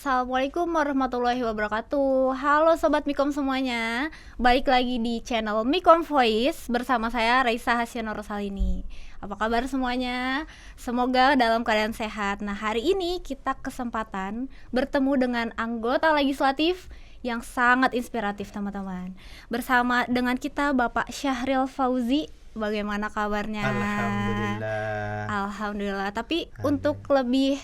Assalamualaikum warahmatullahi wabarakatuh. Halo Sobat Mikom semuanya. Balik lagi di channel Mikom Voice bersama saya Raisa Hasyanur Rosalini. Apa kabar semuanya? Semoga dalam keadaan sehat. Nah, hari ini kita kesempatan bertemu dengan anggota legislatif yang sangat inspiratif, teman-teman. Bersama dengan kita Bapak Syahril Fauzi. Bagaimana kabarnya? Alhamdulillah. Tapi untuk lebih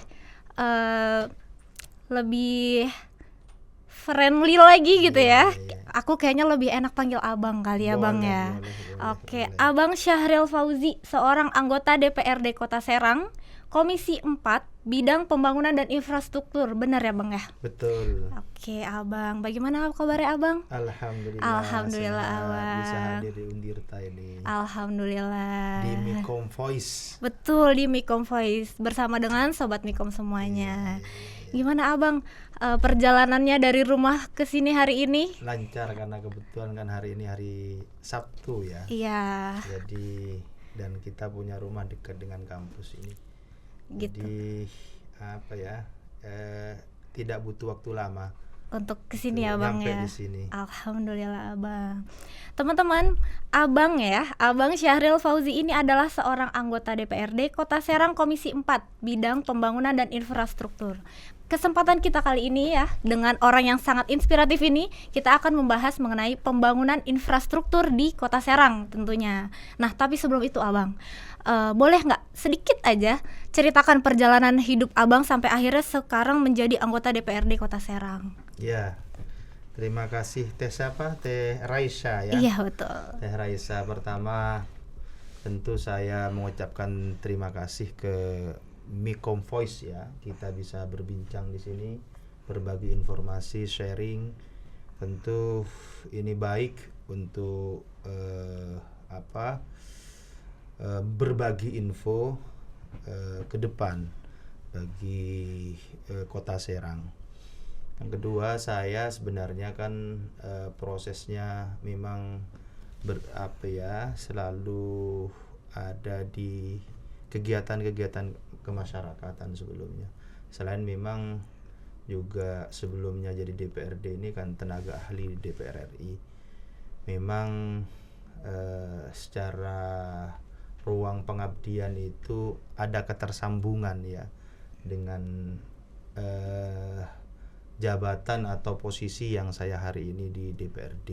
friendly lagi gitu ya. Aku kayaknya lebih enak panggil abang kali ya, Bang ya. Oke, Abang Syahril Fauzi, seorang anggota DPRD Kota Serang, Komisi 4, Bidang Pembangunan dan Infrastruktur. Benar ya, Bang ya? Betul. Oke, Abang. Bagaimana kabarnya, Abang? Alhamdulillah, Abang. bisa hadir di Undirta ini. Alhamdulillah. Di Mikom Voice. Betul, di Mikom Voice bersama dengan Sobat Mikom semuanya. Gimana Abang perjalanannya dari rumah ke sini hari ini? Lancar karena kebetulan kan hari ini hari Sabtu ya. Iya. Jadi dan kita punya rumah dekat dengan kampus ini. Gitu. Jadi tidak butuh waktu lama untuk kesini ya Bang ya. Di sini. Alhamdulillah Abang. Teman-teman, Abang Syahril Fauzi ini adalah seorang anggota DPRD Kota Serang Komisi 4 Bidang Pembangunan dan Infrastruktur. Kesempatan kita kali ini ya, dengan orang yang sangat inspiratif ini, kita akan membahas mengenai pembangunan infrastruktur di Kota Serang tentunya. Nah, tapi sebelum itu Abang, boleh nggak sedikit aja ceritakan perjalanan hidup Abang sampai akhirnya sekarang menjadi anggota DPRD Kota Serang? Ya, terima kasih. Teh siapa? Teh Raisa ya? Iya, betul. Teh Raisa, pertama tentu saya mengucapkan terima kasih ke Mikom Voice ya. Kita bisa berbincang di sini, berbagi informasi, sharing. Tentu ini baik untuk berbagi info ke depan bagi Kota Serang. Yang kedua, saya sebenarnya kan prosesnya memang selalu ada di kegiatan-kegiatan kemasyarakatan sebelumnya. Selain memang juga sebelumnya jadi DPRD ini kan tenaga ahli DPR RI. Memang secara ruang pengabdian itu ada ketersambungan ya dengan jabatan atau posisi yang saya hari ini di DPRD.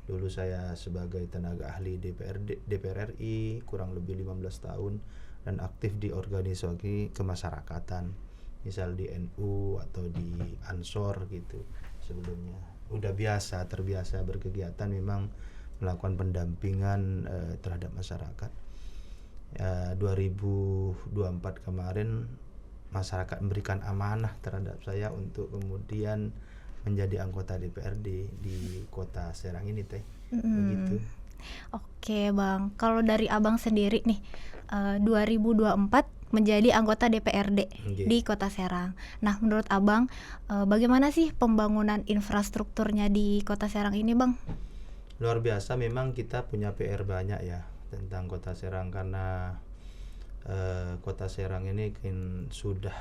Dulu saya sebagai tenaga ahli DPR RI kurang lebih 15 tahun dan aktif di organisasi kemasyarakatan, misal di NU atau di Ansor gitu sebelumnya. Udah terbiasa berkegiatan, memang melakukan pendampingan terhadap masyarakat. 2024 kemarin masyarakat memberikan amanah terhadap saya untuk kemudian menjadi anggota DPRD di Kota Serang ini Teh. Begitu. Oke Bang, kalau dari Abang sendiri nih 2024 menjadi anggota DPRD di Kota Serang. Nah, menurut Abang bagaimana sih pembangunan infrastrukturnya di Kota Serang ini Bang? Luar biasa, memang kita punya PR banyak ya tentang Kota Serang karena Kota Serang ini kan sudah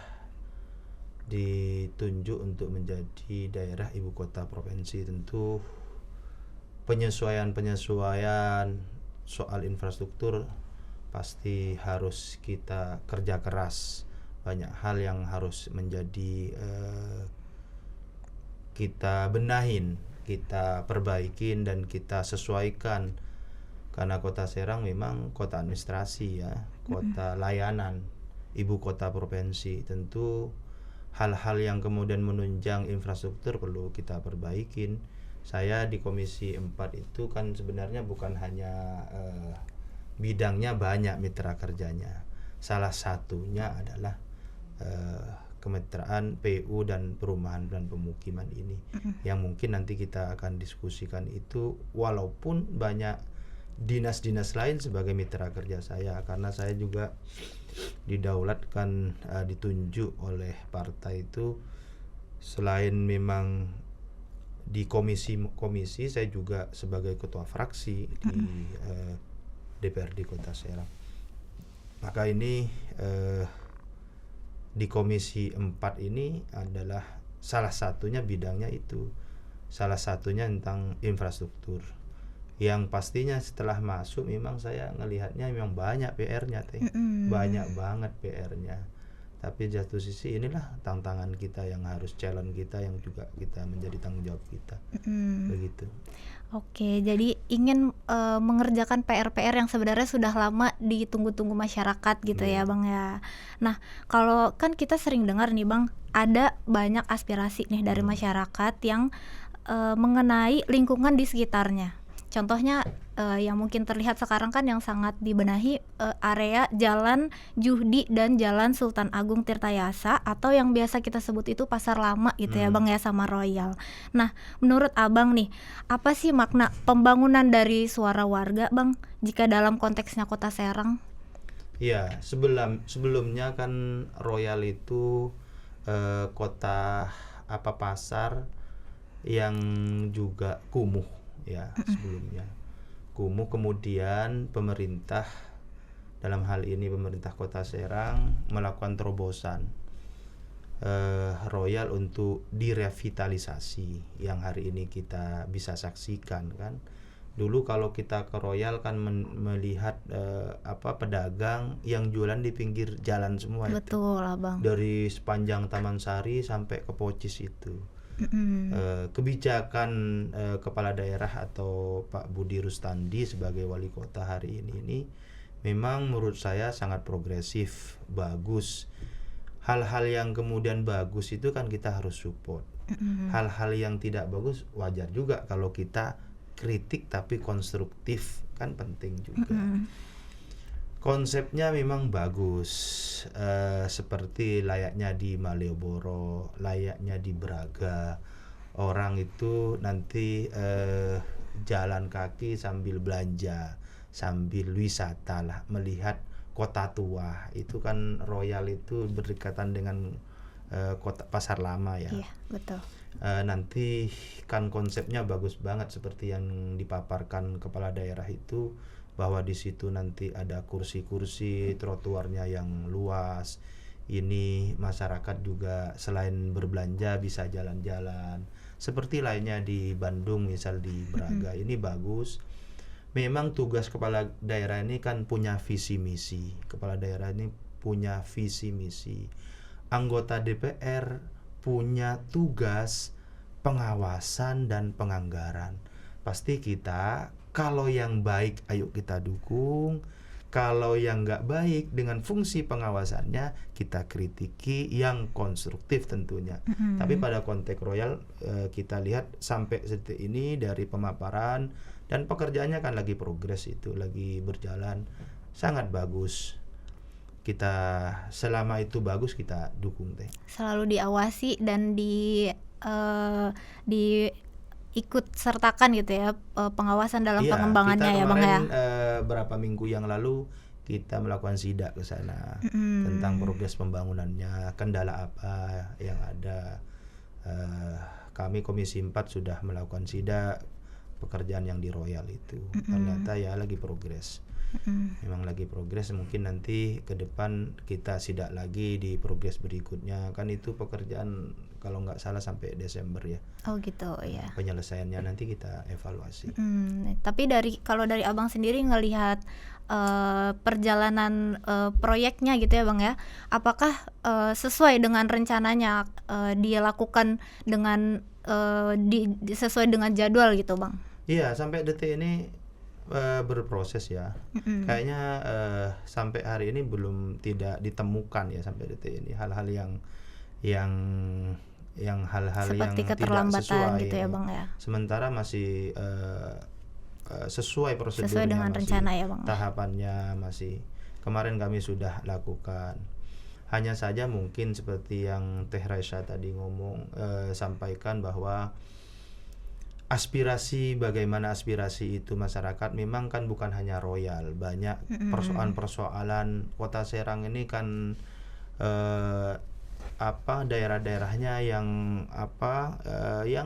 ditunjuk untuk menjadi daerah ibu kota provinsi. Tentu penyesuaian soal infrastruktur pasti harus kita kerja keras. Banyak hal yang harus menjadi kita benahin, kita perbaikin dan kita sesuaikan. Karena Kota Serang memang kota administrasi ya, kota layanan, ibu kota provinsi. Tentu hal-hal yang kemudian menunjang infrastruktur perlu kita perbaikin. Saya di Komisi 4 itu kan sebenarnya bukan hanya bidangnya banyak mitra kerjanya. Salah satunya adalah kemitraan PU dan perumahan dan pemukiman ini. Yang mungkin nanti kita akan diskusikan itu, walaupun banyak dinas-dinas lain sebagai mitra kerja saya, karena saya juga didaulatkan ditunjuk oleh partai itu. Selain memang di komisi saya juga sebagai ketua fraksi di DPRD Kota Serang. Maka ini di Komisi 4 ini adalah salah satunya bidangnya itu, salah satunya tentang infrastruktur. Yang pastinya setelah masuk memang saya ngelihatnya memang banyak PR-nya teh, banyak banget PR-nya. Tapi di satu sisi inilah tantangan kita yang harus challenge kita, yang juga kita menjadi tanggung jawab kita. Begitu. Oke, jadi ingin mengerjakan PR-PR yang sebenarnya sudah lama ditunggu-tunggu masyarakat gitu ya Bang ya. Nah, kalau kan kita sering dengar nih Bang, ada banyak aspirasi nih dari masyarakat yang mengenai lingkungan di sekitarnya. Contohnya yang mungkin terlihat sekarang kan yang sangat dibenahi area Jalan Juhdi dan Jalan Sultan Agung Tirtayasa, atau yang biasa kita sebut itu Pasar Lama gitu ya Bang ya, sama Royal. Nah, menurut Abang nih, apa sih makna pembangunan dari suara warga Bang jika dalam konteksnya Kota Serang? Iya, sebelumnya kan Royal itu kota pasar yang juga kumuh ya sebelumnya. Kumuh, kemudian pemerintah, dalam hal ini pemerintah Kota Serang, melakukan terobosan Royal untuk direvitalisasi, yang hari ini kita bisa saksikan kan. Dulu kalau kita ke Royal kan melihat pedagang yang jualan di pinggir jalan semua. Betul, Abang. Dari sepanjang Taman Sari sampai ke Pocis itu. Kebijakan kepala daerah atau Pak Budi Rustandi sebagai wali kota hari ini memang menurut saya sangat progresif, bagus. Hal-hal yang kemudian bagus itu kan kita harus support. Hal-hal yang tidak bagus wajar juga kalau kita kritik, tapi konstruktif kan penting juga. Konsepnya memang bagus, seperti layaknya di Malioboro, layaknya di Braga. Orang itu nanti jalan kaki sambil belanja, sambil wisata lah, melihat kota tua. Itu kan Royal itu berdekatan dengan kota Pasar Lama ya. Iya, betul. Nanti kan konsepnya bagus banget seperti yang dipaparkan kepala daerah itu, bahwa di situ nanti ada kursi-kursi, trotoarnya yang luas. Ini masyarakat juga selain berbelanja bisa jalan-jalan. Seperti lainnya di Bandung, misal di Braga. Ini bagus. Memang tugas kepala daerah ini kan punya visi misi. Kepala daerah ini punya visi misi. Anggota DPR punya tugas pengawasan dan penganggaran. Pasti kita, kalau yang baik ayo kita dukung, kalau yang nggak baik dengan fungsi pengawasannya kita kritiki, yang konstruktif tentunya. Tapi pada konteks Royal kita lihat sampai detik ini dari pemaparan dan pekerjaannya kan lagi progres, itu lagi berjalan sangat bagus. Kita selama itu bagus kita dukung teh. Selalu diawasi dan ikut sertakan gitu ya, pengawasan dalam pengembangannya ya Bang ya. Berapa minggu yang lalu kita melakukan sidak ke sana tentang progres pembangunannya, kendala apa yang ada. Kami Komisi 4 sudah melakukan sidak pekerjaan yang di Royal itu. Ternyata ya lagi progres. Memang lagi progres, mungkin nanti ke depan kita sidak lagi di progres berikutnya. Kan itu pekerjaan kalau nggak salah sampai Desember ya. Oh gitu ya. Penyelesaiannya nanti kita evaluasi. Tapi kalau dari Abang sendiri ngelihat perjalanan proyeknya gitu ya Bang ya, apakah sesuai dengan rencananya, dia lakukan dengan sesuai dengan jadwal gitu Bang? Iya, sampai detik ini berproses ya. Kayaknya sampai hari ini belum tidak ditemukan ya sampai detik ini hal-hal yang hal-hal seperti yang keterlambatan tidak sesuai gitu ya Bang ya. Sementara masih sesuai prosedurnya, sesuai dengan rencana ya Bang. Tahapannya masih kemarin kami sudah lakukan. Hanya saja mungkin seperti yang Teh Raisa tadi sampaikan, bahwa bagaimana aspirasi itu masyarakat memang kan bukan hanya Royal, banyak persoalan Kota Serang ini kan daerah-daerahnya yang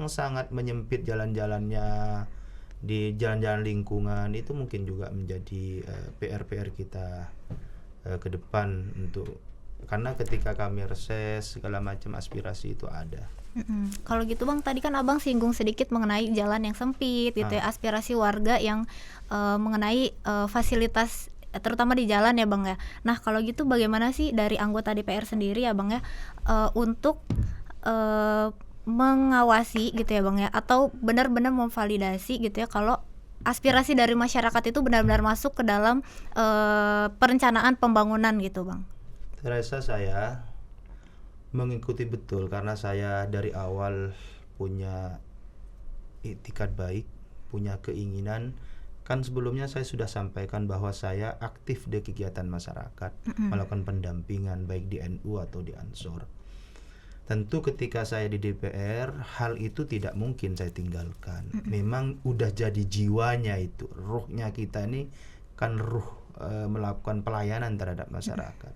sangat menyempit jalan-jalannya, di jalan-jalan lingkungan itu mungkin juga menjadi PR kita ke depan, karena ketika kami reses segala macam aspirasi itu ada. Kalau gitu Bang, tadi kan Abang singgung sedikit mengenai jalan yang sempit gitu ya, aspirasi warga yang mengenai fasilitas terutama di jalan ya Bang ya. Nah kalau gitu bagaimana sih dari anggota DPR sendiri ya Bang ya, untuk mengawasi gitu ya Bang ya, atau benar-benar memvalidasi gitu ya kalau aspirasi dari masyarakat itu benar-benar masuk ke dalam perencanaan pembangunan gitu Bang? Terasa saya mengikuti betul karena saya dari awal punya itikat baik, punya keinginan. Kan sebelumnya saya sudah sampaikan bahwa saya aktif di kegiatan masyarakat, melakukan pendampingan baik di NU atau di Ansor. Tentu ketika saya di DPR, hal itu tidak mungkin saya tinggalkan. Memang udah jadi jiwanya itu, ruhnya kita ini kan melakukan pelayanan terhadap masyarakat.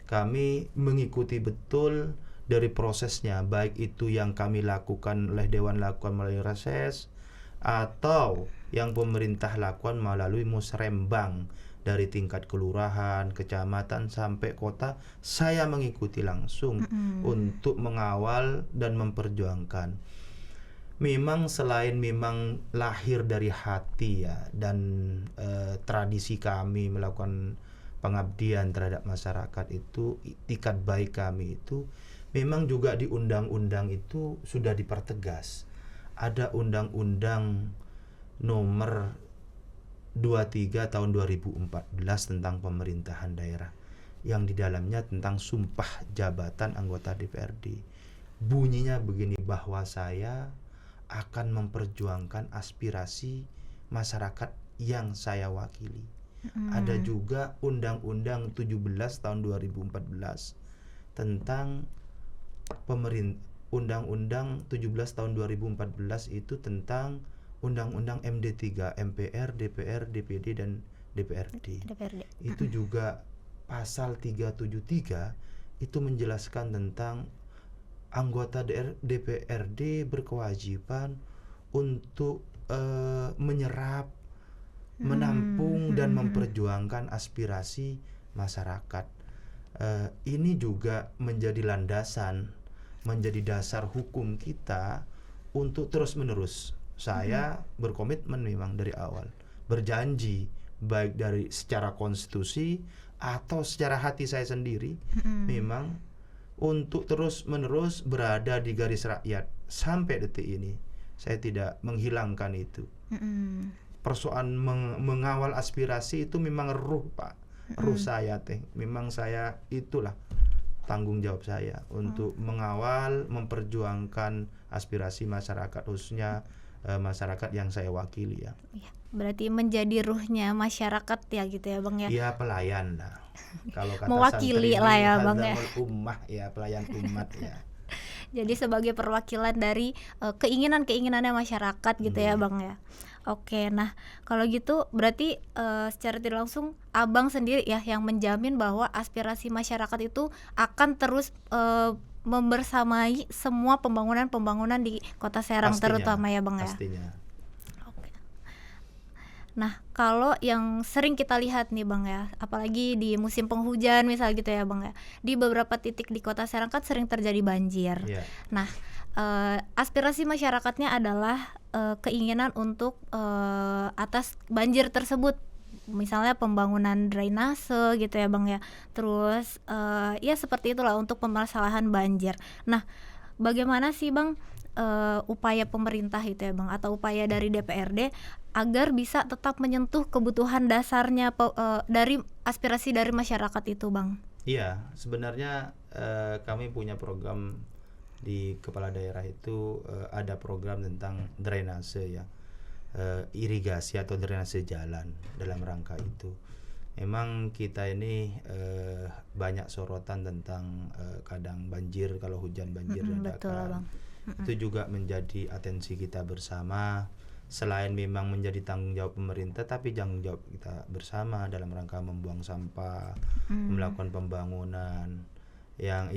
Kami mengikuti betul dari prosesnya, baik itu yang kami lakukan oleh Dewan lakukan melalui reses, atau yang pemerintah lakukan melalui musrembang dari tingkat kelurahan, kecamatan sampai kota. Saya mengikuti langsung untuk mengawal dan memperjuangkan. Memang selain memang lahir dari hati ya, dan tradisi kami melakukan pengabdian terhadap masyarakat itu, itikat baik kami itu memang juga di undang-undang itu sudah dipertegas. Ada undang-undang nomor 23 tahun 2014 tentang pemerintahan daerah, yang di dalamnya tentang sumpah jabatan anggota DPRD. Bunyinya begini, bahwa saya akan memperjuangkan aspirasi masyarakat yang saya wakili. Ada juga Undang-Undang 17 tahun 2014 tentang Undang-Undang 17 tahun 2014 itu tentang Undang-Undang MD3, MPR, DPR, DPD dan DPRD. Itu juga pasal 373 itu menjelaskan tentang anggota DPRD berkewajiban untuk menyerap, menampung dan memperjuangkan aspirasi masyarakat. Ini juga menjadi landasan, menjadi dasar hukum kita untuk terus-menerus. Saya berkomitmen memang dari awal, berjanji baik dari secara konstitusi atau secara hati saya sendiri, memang untuk terus-menerus berada di garis rakyat sampai detik ini. Saya tidak menghilangkan itu. Persoalan mengawal aspirasi itu memang ruh Pak, ruh saya teh. Memang saya itulah tanggung jawab saya untuk mengawal, memperjuangkan aspirasi masyarakat, khususnya masyarakat yang saya wakili ya. Berarti menjadi ruhnya masyarakat ya gitu ya Bang ya. Iya, pelayan lah. Kalau kata mewakili lah ya Bang ya. Ummah ya, pelayan umat ya. Jadi sebagai perwakilan dari keinginan-keinginannya masyarakat gitu ya Bang ya. Oke, nah kalau gitu berarti secara tidak langsung Abang sendiri ya yang menjamin bahwa aspirasi masyarakat itu akan terus membersamai semua pembangunan di Kota Serang. Pastinya, terutama ya Bang ya. Pastinya. Oke. Nah kalau yang sering kita lihat nih Bang ya, apalagi di musim penghujan misal gitu ya Bang ya, di beberapa titik di Kota Serang kan sering terjadi banjir. Nah aspirasi masyarakatnya adalah keinginan untuk atas banjir tersebut, misalnya pembangunan drainase gitu ya Bang ya, terus ya seperti itulah untuk permasalahan banjir. Nah bagaimana sih Bang upaya pemerintah itu ya Bang, atau upaya dari DPRD agar bisa tetap menyentuh kebutuhan dasarnya dari aspirasi dari masyarakat itu Bang? Iya, sebenarnya kami punya program di kepala daerah itu, ada program tentang drainase ya, irigasi atau drainase jalan. Dalam rangka itu memang kita ini banyak sorotan tentang kadang banjir, kalau hujan banjir dadakan. Itu juga menjadi atensi kita bersama. Selain memang menjadi tanggung jawab pemerintah, tapi tanggung jawab kita bersama dalam rangka membuang sampah, melakukan pembangunan yang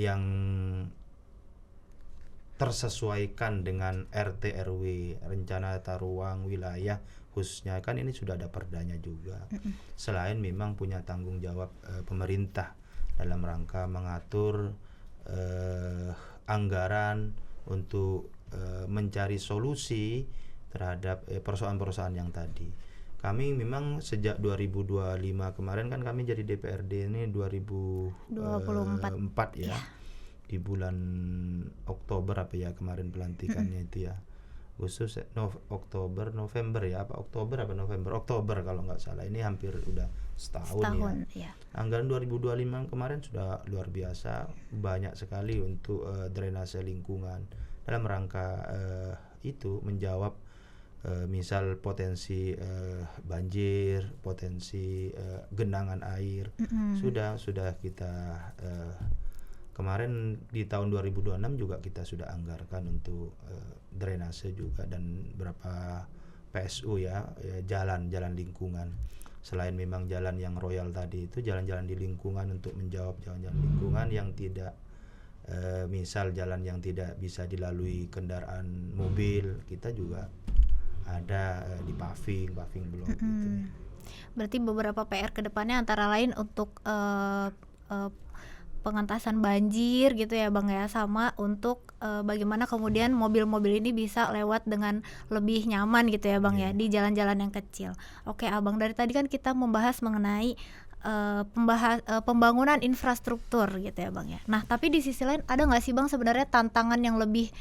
tersesuaikan dengan RT RW, rencana tata ruang wilayah khususnya, kan ini sudah ada perdanya juga. Selain memang punya tanggung jawab pemerintah dalam rangka mengatur anggaran untuk mencari solusi terhadap persoalan-persoalan yang tadi. Kami memang sejak 2025 kemarin kan kami jadi DPRD ini 2024 ya. Di bulan Oktober apa ya kemarin pelantikannya itu ya. Khusus Oktober, November ya, apa Oktober apa November? Oktober kalau nggak salah. Ini hampir udah setahun ya. Anggaran 2025 kemarin sudah luar biasa, banyak sekali untuk drainase lingkungan dalam rangka itu menjawab misal potensi banjir, potensi genangan air. Sudah kita kemarin di tahun 2026 juga kita sudah anggarkan untuk drainase juga dan berapa PSU ya, jalan-jalan lingkungan. Selain memang jalan yang royal tadi itu, jalan-jalan di lingkungan untuk menjawab jalan-jalan lingkungan yang tidak misal jalan yang tidak bisa dilalui kendaraan mobil, kita juga ada di paving blok gitu ya. Berarti beberapa PR kedepannya antara lain untuk pengentasan banjir gitu ya Bang ya, sama untuk bagaimana kemudian mobil-mobil ini bisa lewat dengan lebih nyaman gitu ya Bang ya di jalan-jalan yang kecil. Oke Abang, dari tadi kan kita membahas mengenai pembangunan infrastruktur gitu ya Bang ya. Nah tapi di sisi lain ada nggak sih Bang sebenarnya tantangan yang lebih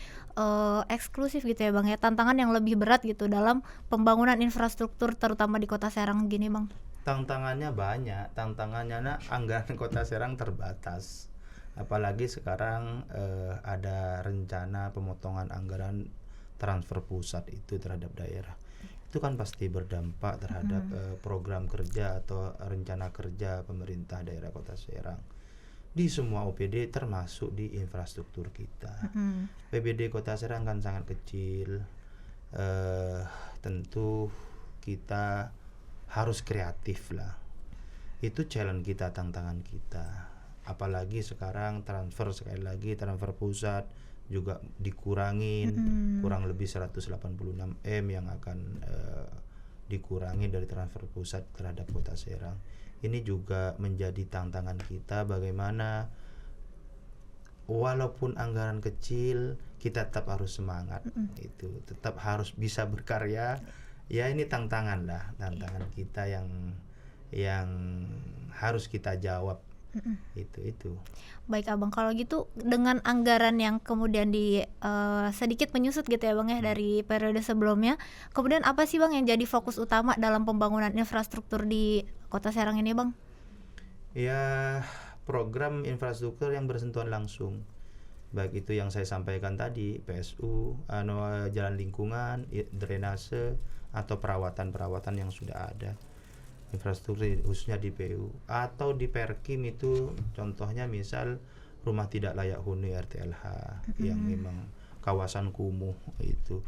eksklusif gitu ya Bang ya, tantangan yang lebih berat gitu dalam pembangunan infrastruktur terutama di Kota Serang gini Bang? Tantangannya banyak, anggaran Kota Serang terbatas. Apalagi sekarang ada rencana pemotongan anggaran transfer pusat itu terhadap daerah. Itu kan pasti berdampak terhadap program kerja atau rencana kerja pemerintah daerah Kota Serang di semua OPD termasuk di infrastruktur kita. PBD Kota Serang kan sangat kecil, tentu kita harus kreatif lah. Itu challenge kita, tantangan kita. Apalagi sekarang transfer pusat juga dikurangin, kurang lebih 186 M yang akan dikurangi dari transfer pusat terhadap Kota Serang. Ini juga menjadi tantangan kita, bagaimana walaupun anggaran kecil kita tetap harus semangat, itu tetap harus bisa berkarya. Ya ini tantangan kita yang harus kita jawab. Itu. Baik Abang, kalau gitu dengan anggaran yang kemudian sedikit menyusut gitu ya Bang ya dari periode sebelumnya, kemudian apa sih Bang yang jadi fokus utama dalam pembangunan infrastruktur di Kota Serang ini Bang? Ya program infrastruktur yang bersentuhan langsung, baik itu yang saya sampaikan tadi, PSU, jalan lingkungan, drainase, atau perawatan yang sudah ada, infrastruktur khususnya di PU atau di Perkim. Itu contohnya misal rumah tidak layak huni RTLH yang memang kawasan kumuh, itu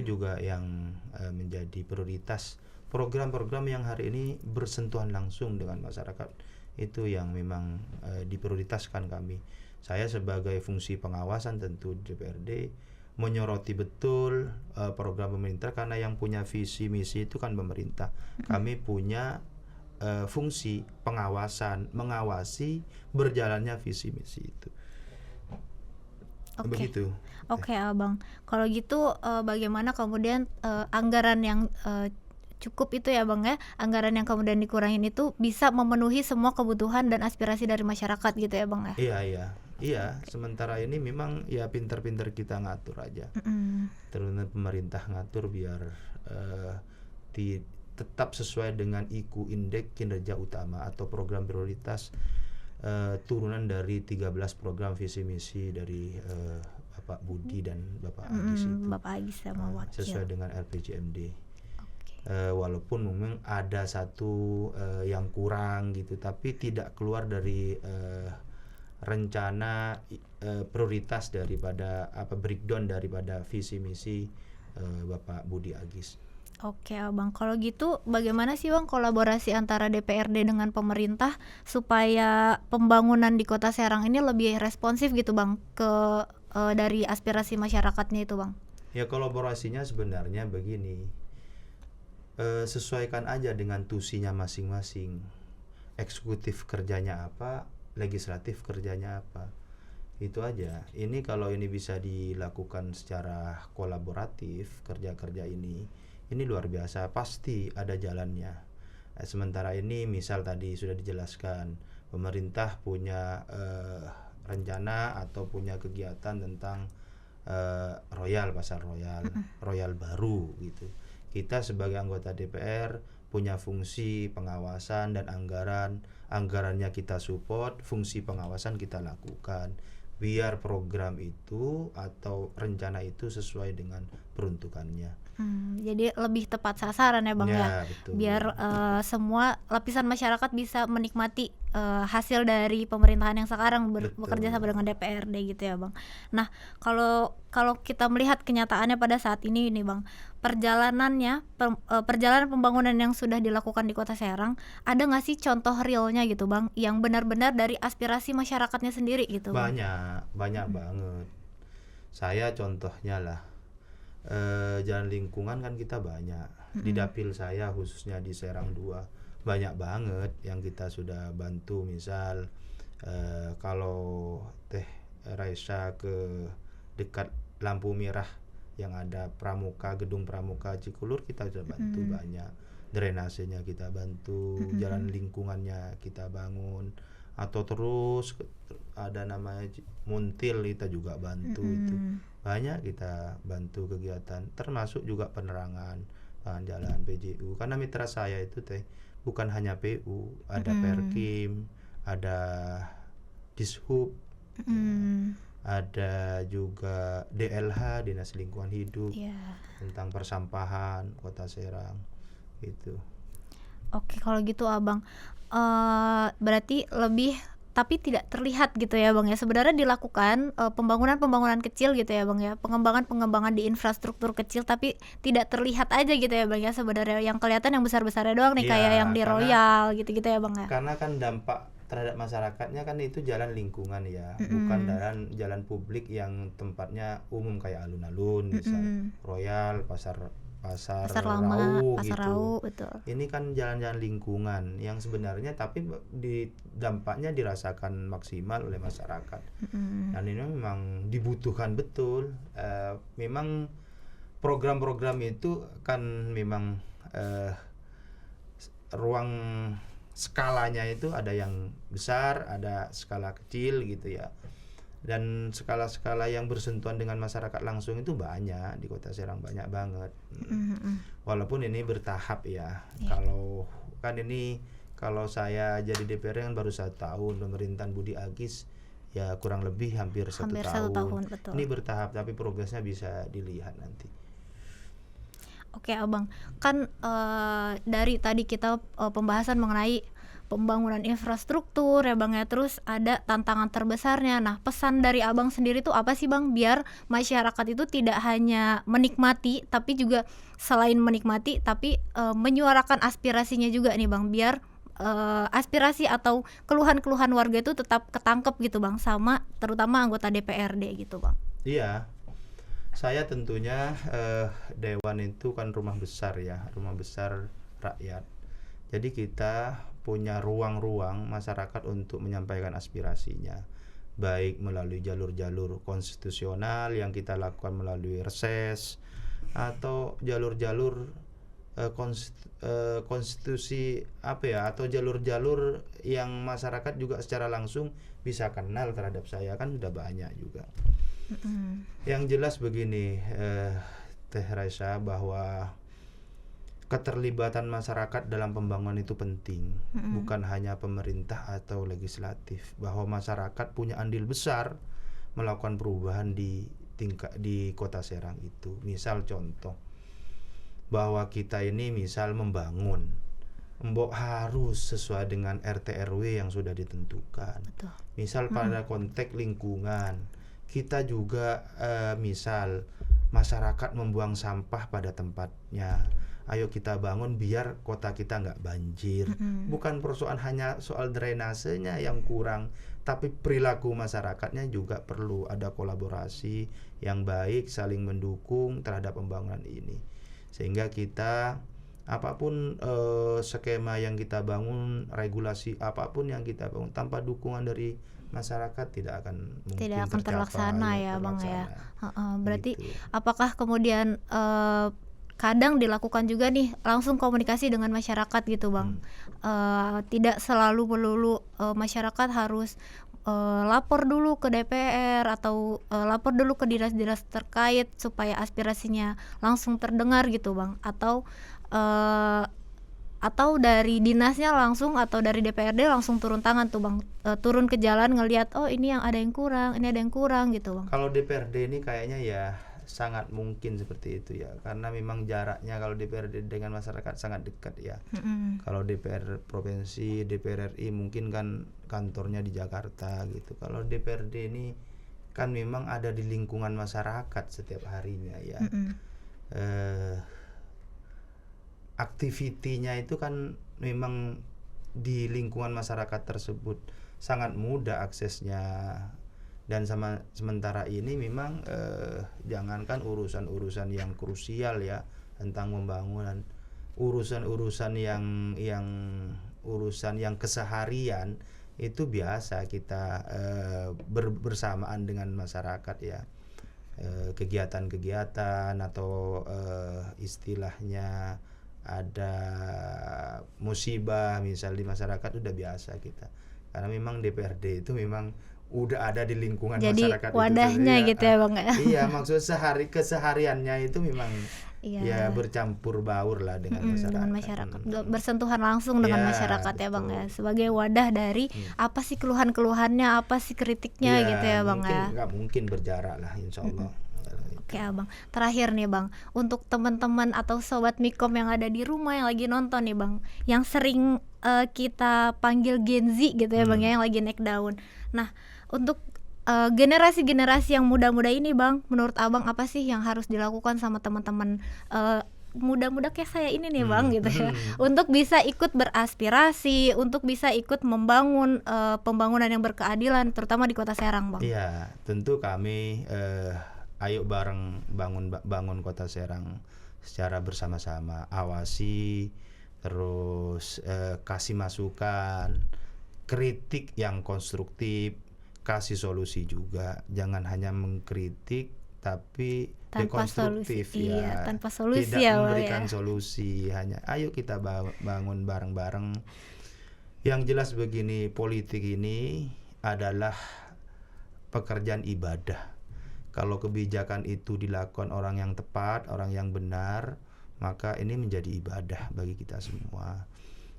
juga yang menjadi prioritas. Program-program yang hari ini bersentuhan langsung dengan masyarakat itu yang memang diprioritaskan kami. Saya sebagai fungsi pengawasan tentu DPRD menyoroti betul program pemerintah, karena yang punya visi misi itu kan pemerintah. Kami punya fungsi pengawasan, mengawasi berjalannya visi misi itu. Begitu. Oke Abang, kalau gitu bagaimana kemudian anggaran yang cukup itu ya Bang ya, anggaran yang kemudian dikurangin itu bisa memenuhi semua kebutuhan dan aspirasi dari masyarakat gitu ya Bang ya? Iya, sementara ini memang ya pinter-pinter kita ngatur aja. Terus pemerintah ngatur biar tetap sesuai dengan IKU, indeks kinerja utama atau program prioritas, turunan dari 13 program visi misi dari Bapak Budi dan Bapak Agis itu. Bapak Agis sama wakil. Sesuai dengan RPJMD. Walaupun memang ada satu yang kurang gitu, tapi tidak keluar dari rencana prioritas daripada breakdown daripada visi misi Bapak Budi Agis. Oke Abang, kalau gitu bagaimana sih Bang kolaborasi antara DPRD dengan pemerintah supaya pembangunan di Kota Serang ini lebih responsif gitu Bang ke dari aspirasi masyarakatnya itu Bang? Ya kolaborasinya sebenarnya begini, sesuaikan aja dengan tusinya masing-masing. Eksekutif kerjanya apa, legislatif kerjanya apa. Itu aja. Ini kalau ini bisa dilakukan secara kolaboratif, kerja-kerja ini luar biasa, pasti ada jalannya. Sementara ini misal tadi sudah dijelaskan, pemerintah punya rencana atau punya kegiatan tentang royal, pasar royal, royal baru gitu. Kita sebagai anggota DPR punya fungsi pengawasan dan anggarannya kita support, fungsi pengawasan kita lakukan. Biar program itu atau rencana itu sesuai dengan peruntukannya. Jadi lebih tepat sasaran ya Bang ya, Betul. biar semua lapisan masyarakat bisa menikmati hasil dari pemerintahan yang sekarang bekerja sama dengan DPRD gitu ya Bang. Nah kalau kita melihat kenyataannya pada saat ini nih Bang, perjalanan pembangunan yang sudah dilakukan di Kota Serang, ada nggak sih contoh realnya gitu Bang, yang benar-benar dari aspirasi masyarakatnya sendiri gitu Bang? Banyak banget. Saya contohnya lah, jalan lingkungan kan kita banyak. Di dapil saya khususnya di Serang 2 banyak banget yang kita sudah bantu. Misal kalau Teh Raisa ke dekat lampu merah yang ada Pramuka, gedung Pramuka Cikulur, kita sudah bantu banyak. Drainasenya kita bantu, jalan lingkungannya kita bangun, atau terus ada namanya Muntil kita juga bantu. Itu banyak kita bantu kegiatan, termasuk juga penerangan jalan PJU, karena mitra saya itu Teh bukan hanya PU, ada Perkim, ada Dishub, ada juga DLH, Dinas Lingkungan Hidup, tentang persampahan Kota Serang gitu. Oke, kalau gitu Abang, berarti lebih tapi tidak terlihat gitu ya Bang ya, sebenarnya dilakukan pembangunan kecil gitu ya Bang ya, pengembangan di infrastruktur kecil tapi tidak terlihat aja gitu ya Bang ya, sebenarnya yang kelihatan yang besar-besarnya doang nih, kayak yang di Royal gitu-gitu ya Bang ya. Karena kan dampak terhadap masyarakatnya kan itu jalan lingkungan ya, bukan jalan publik yang tempatnya umum kayak alun-alun, misal Royal, pasar lama, Rau pasar gitu. Rau, betul. Ini kan jalan-jalan lingkungan yang sebenarnya tapi dampaknya dirasakan maksimal oleh masyarakat. Dan ini memang dibutuhkan betul. Memang program-program itu kan memang ruang skalanya itu ada yang besar, ada skala kecil gitu ya. Dan skala-skala yang bersentuhan dengan masyarakat langsung itu banyak di Kota Serang, banyak banget. Walaupun ini bertahap ya. Kalau kan ini, kalau saya jadi DPR kan baru 1 tahun, pemerintahan Budi Agis ya kurang lebih hampir 1 tahun. Betul. Ini bertahap tapi progresnya bisa dilihat nanti. Oke Abang, kan dari tadi kita pembahasan mengenai pembangunan infrastruktur ya Bang ya, terus ada tantangan terbesarnya. Nah, pesan dari Abang sendiri tuh apa sih Bang, biar masyarakat itu tidak hanya menikmati tapi juga selain menikmati tapi menyuarakan aspirasinya juga nih Bang, biar aspirasi atau keluhan-keluhan warga itu tetap ketangkep gitu Bang, sama terutama anggota DPRD gitu Bang. Iya, saya tentunya Dewan itu kan rumah besar ya, rumah besar rakyat. Jadi kita punya ruang-ruang masyarakat untuk menyampaikan aspirasinya, baik melalui jalur-jalur konstitusional yang kita lakukan melalui reses, atau jalur-jalur konstitusi atau jalur-jalur yang masyarakat juga secara langsung bisa kenal terhadap saya, kan sudah banyak juga. Yang jelas begini, Teh Raisa, bahwa keterlibatan masyarakat dalam pembangunan itu penting, bukan hanya pemerintah atau legislatif, bahwa masyarakat punya andil besar melakukan perubahan di Kota Serang itu. Misal contoh, bahwa kita ini misal membangun, mbok harus sesuai dengan RT RW yang sudah ditentukan. Betul. Misal pada konteks lingkungan, kita juga misal masyarakat membuang sampah pada tempatnya, ayo kita bangun biar kota kita nggak banjir. Bukan persoalan hanya soal drainasenya yang kurang, tapi perilaku masyarakatnya juga perlu ada kolaborasi yang baik, saling mendukung terhadap pembangunan ini, sehingga kita apapun skema yang kita bangun, regulasi apapun yang kita bangun, tanpa dukungan dari masyarakat tidak akan mungkin tidak akan terlaksana ya Bang ya. Berarti Gitu. apakah kemudian kadang dilakukan juga nih langsung komunikasi dengan masyarakat gitu Bang. Tidak selalu melulu masyarakat harus lapor dulu ke DPR atau lapor dulu ke dinas-dinas terkait supaya aspirasinya langsung terdengar gitu Bang, atau dari dinasnya langsung atau dari DPRD langsung turun tangan tuh Bang, turun ke jalan ngelihat oh ini yang ada yang kurang, ini ada yang kurang gitu Bang. Kalau DPRD ini kayaknya ya sangat mungkin seperti itu ya, karena memang jaraknya kalau DPRD dengan masyarakat sangat dekat ya. Kalau DPR provinsi, DPR RI mungkin kan kantornya di Jakarta gitu. Kalau DPRD ini kan memang ada di lingkungan masyarakat setiap harinya ya. Aktivitinya itu kan memang di lingkungan masyarakat tersebut sangat mudah aksesnya. Dan sementara ini memang jangankan urusan-urusan yang krusial ya tentang pembangunan, urusan-urusan yang urusan yang keseharian itu biasa kita bersamaan dengan masyarakat ya, kegiatan-kegiatan atau istilahnya ada musibah misal di masyarakat udah biasa kita, karena memang DPRD itu memang udah ada di lingkungan jadi masyarakat wadahnya itu gitu ya Bang ya. Iya, maksud kesehariannya itu memang Iya. ya bercampur baur lah dengan masyarakat. Bersentuhan langsung dengan Ya, masyarakat ya Bang betul. ya, sebagai wadah dari apa sih keluhan-keluhannya, apa sih kritiknya gitu ya Bang mungkin ya. nggak mungkin berjarak lah insya Allah. Oke Abang, terakhir nih Bang, untuk teman-teman atau sobat Mikom yang ada di rumah yang lagi nonton nih Bang, yang sering kita panggil Gen Z gitu ya Bang ya, yang lagi naik daun. Nah, untuk generasi-generasi yang muda-muda ini Bang, menurut Abang apa sih yang harus dilakukan sama teman-teman muda-muda kayak saya ini nih Bang gitu ya, untuk bisa ikut beraspirasi, untuk bisa ikut membangun pembangunan yang berkeadilan terutama di Kota Serang Bang. Iya, tentu kami ayo bareng bangun Kota Serang secara bersama-sama, awasi, terus kasih masukan, kritik yang konstruktif, kasih solusi juga, jangan hanya mengkritik tapi Tanpa dekonstruktif solusi, ya, iya, tanpa solusi tidak ya, Bang, memberikan ya. solusi, hanya ayo kita bangun bareng-bareng. Yang jelas begini, politik ini adalah pekerjaan ibadah. Kalau kebijakan itu dilakukan orang yang tepat, orang yang benar, maka ini menjadi ibadah bagi kita semua.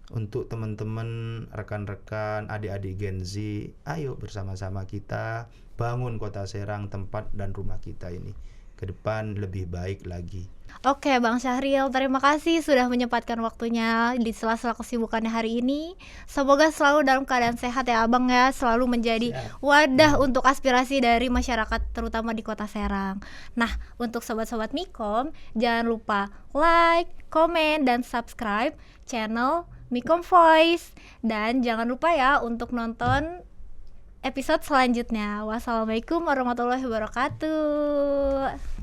Untuk teman-teman, rekan-rekan, adik-adik Gen Z, ayo bersama-sama kita bangun Kota Serang, tempat dan rumah kita ini ke depan lebih baik lagi. Oke Bang Syahril, terima kasih sudah menyempatkan waktunya di sela-sela kesibukannya hari ini. Semoga selalu dalam keadaan sehat ya Abang ya, selalu menjadi wadah untuk aspirasi dari masyarakat terutama di Kota Serang. Nah, untuk sobat-sobat Mikom, jangan lupa like, komen, dan subscribe channel Mikom Voice. Dan jangan lupa ya untuk nonton episode selanjutnya. Wassalamualaikum warahmatullahi wabarakatuh.